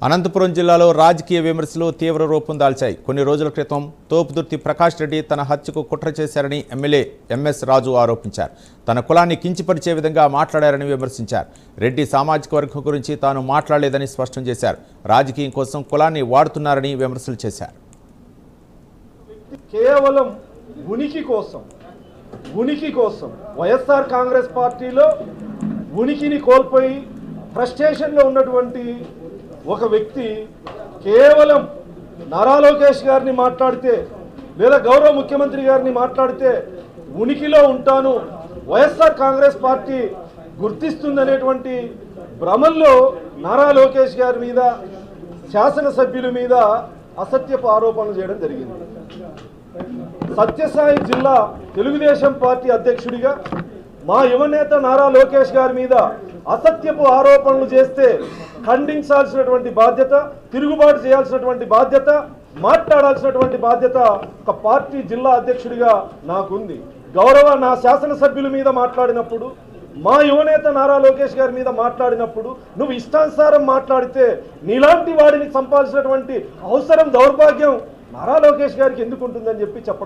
అనంతపురం జిల్లాలో రాజకీయ విమర్శలు తీవ్ర రూపం దాల్చాయి. కొన్ని రోజుల క్రితం తోపుదుర్తి ప్రకాష్ రెడ్డి తన హత్యకు కుట్ర చేశారని ఎమ్మెల్యే ఎంఎస్ రాజు ఆరోపించారు. తన కులాన్ని కించపరిచే విధంగా మాట్లాడారని విమర్శించారు. రెడ్డి సామాజిక వర్గం గురించి తాను మాట్లాడలేదని స్పష్టం చేశారు. రాజకీయం కోసం కులాన్ని వాడుతున్నారని విమర్శలు చేశారు. కేవలం ఉనికి కోసం వైఎస్ఆర్ కాంగ్రెస్ పార్టీలో ఉనికిని కోల్పోయి ఫ్రస్ట్రేషన్లో ఉన్నటువంటి ఒక వ్యక్తి కేవలం నారా లోకేష్ గారిని మాట్లాడితే లేదా గౌరవ ముఖ్యమంత్రి గారిని మాట్లాడితే ఉనికిలో ఉంటాను, వైఎస్ఆర్ కాంగ్రెస్ పార్టీ గుర్తిస్తుందనేటువంటి భ్రమల్లో నారా లోకేష్ గారి మీద, శాసనసభ్యుల మీద అసత్యపు ఆరోపణలు చేయడం జరిగింది. సత్యసాయి జిల్లా తెలుగుదేశం పార్టీ అధ్యక్షుడిగా మా యువనేత నారా లోకేష్ గారి మీద అసత్యపు ఆరోపణలు చేస్తే ఖండించాల్సినటువంటి బాధ్యత, తిరుగుబాటు చేయాల్సినటువంటి బాధ్యత, మాట్లాడాల్సినటువంటి బాధ్యత ఒక పార్టీ జిల్లా అధ్యక్షుడిగా నాకుంది. నా శాసనసభ్యుల మీద మాట్లాడినప్పుడు, మా యువనేత నారా లోకేష్ గారి మీద మాట్లాడినప్పుడు నువ్వు ఇష్టానుసారం మాట్లాడితే నీలాంటి వాడిని చంపాల్సినటువంటి అవసరం, దౌర్భాగ్యం నారా లోకేష్ గారికి ఎందుకు ఉంటుందని చెప్పి చెప్పడం